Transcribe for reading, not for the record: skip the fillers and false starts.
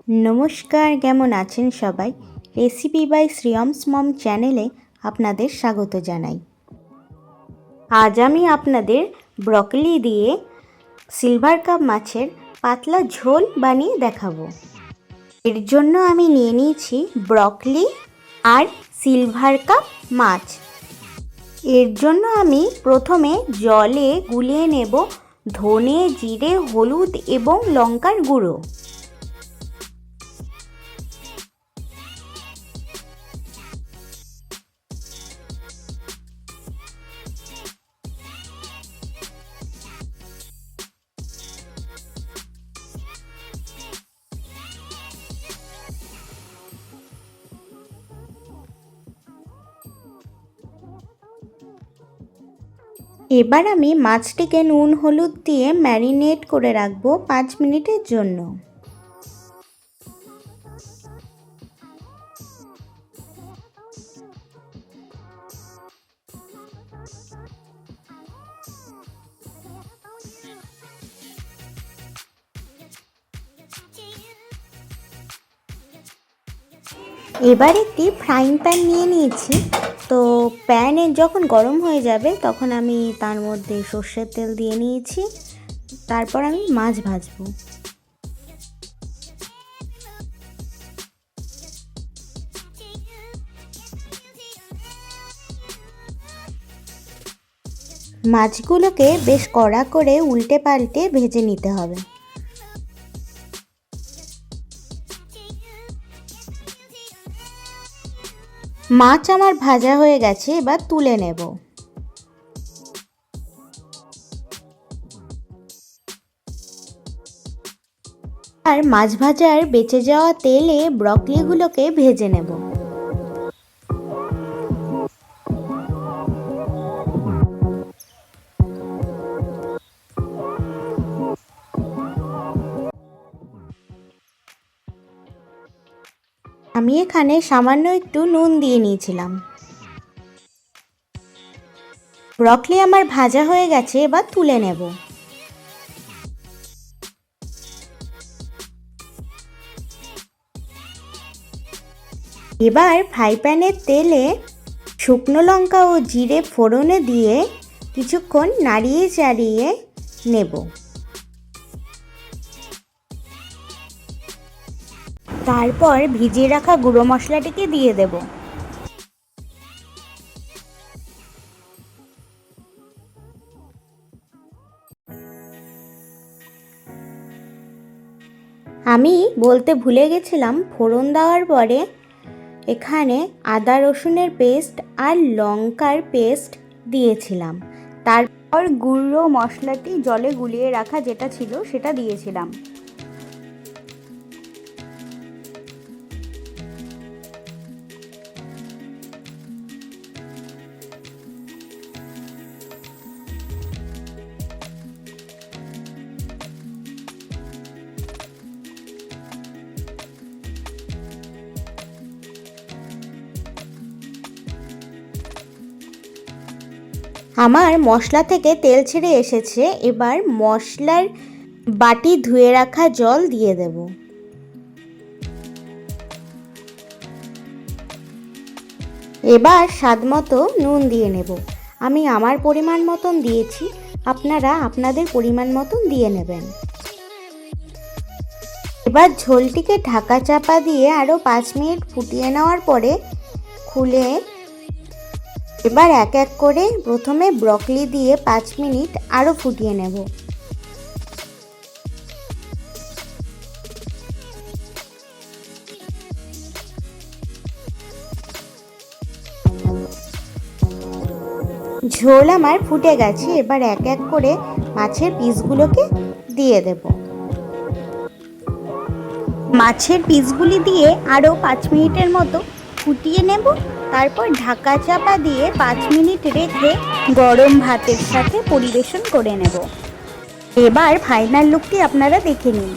নমস্কার, কেমন আছেন সবাই? রেসিপি বাই শ্রিয়মস মম চ্যানেলে আপনাদের স্বাগত জানাই। আজ আমি আপনাদের ব্রকলি দিয়ে সিলভার কাপ মাছের পাতলা ঝোল বানিয়ে দেখাবো। এর জন্য আমি নিয়ে নিয়েছি ব্রকলি আর সিলভার কাপ মাছ। এর জন্য আমি প্রথমে জলে গুলিয়ে নেব ধনে, জিরে, হলুদ এবং লঙ্কার গুঁড়ো। এবার আমি মাছটিকে নুন হলুদ দিয়ে ম্যারিনেট করে রাখবো 5 মিনিটের জন্য। এবার একটি ফ্রাইং প্যান নিয়ে নিয়েছি। তো প্যানে যখন গরম হয়ে যাবে তখন আমি তার মধ্যে সর্ষের তেল দিয়ে নিয়েছি। তারপর আমি মাছ ভাজবো। মাছগুলোকে বেশ কড়া করে উল্টে পাল্টে ভেজে নিতে হবে। মাছ আমার ভাজা হয়ে গেছে, এবার তুলে নেব। আর মাছ ভাজার বেঁচে যাওয়া তেলে ব্রকলিগুলোকে ভেজে নেব। আমি এখানে সামান্য একটু নুন দিয়ে নিয়েছিলাম। ব্রকলি আমার ভাজা হয়ে গেছে, এবার তুলে নেব। এবার ফ্রাই প্যানের তেলে শুকনো লঙ্কা ও জিরে ফোড়নে দিয়ে কিছুক্ষণ নাড়িয়ে চাড়িয়ে নেব। তারপর ভিজিয়ে রাখা গুঁড়ো মশলাটিকে দিয়ে দেব। আমি বলতে ভুলে গেছিলাম, ফোড়ন দেওয়ার পরে এখানে আদা রসুনের পেস্ট আর লঙ্কার পেস্ট দিয়েছিলাম। তারপর গুঁড়ো মশলাটি জলে গুলিয়ে রাখা যেটা ছিল সেটা দিয়েছিলাম। আমার মশলা থেকে তেল ছেড়ে এসেছে। এবার মশলার বাটি ধুয়ে রাখা জল দিয়ে দেব। এবার স্বাদ মতো নুন দিয়ে নেব। আমি আমার পরিমাণ মতন দিয়েছি, আপনারা আপনাদের পরিমাণ মতন দিয়ে নেবেন। এবার ঝোলটিকে ঢাকা চাপা দিয়ে আরও 5 মিনিট ফুটিয়ে নেওয়ার পরে খুলে এবার এক এক করে প্রথমে ব্রকলি দিয়ে 5 মিনিট আরও ফুটিয়ে নেব। ঝোল আমার ফুটে গেছে। এবার এক এক করে মাছের পিসগুলোকে দিয়ে দেব। মাছের পিসগুলি দিয়ে আরও 5 মিনিটের মতো ফুটিয়ে নেব। তারপর ঢাকা চাপা দিয়ে 5 মিনিট রেখে গরম ভাতের সাথে পরিবেশন করে নেব। এবার ফাইনাল লুকটি আপনারা দেখে নিন।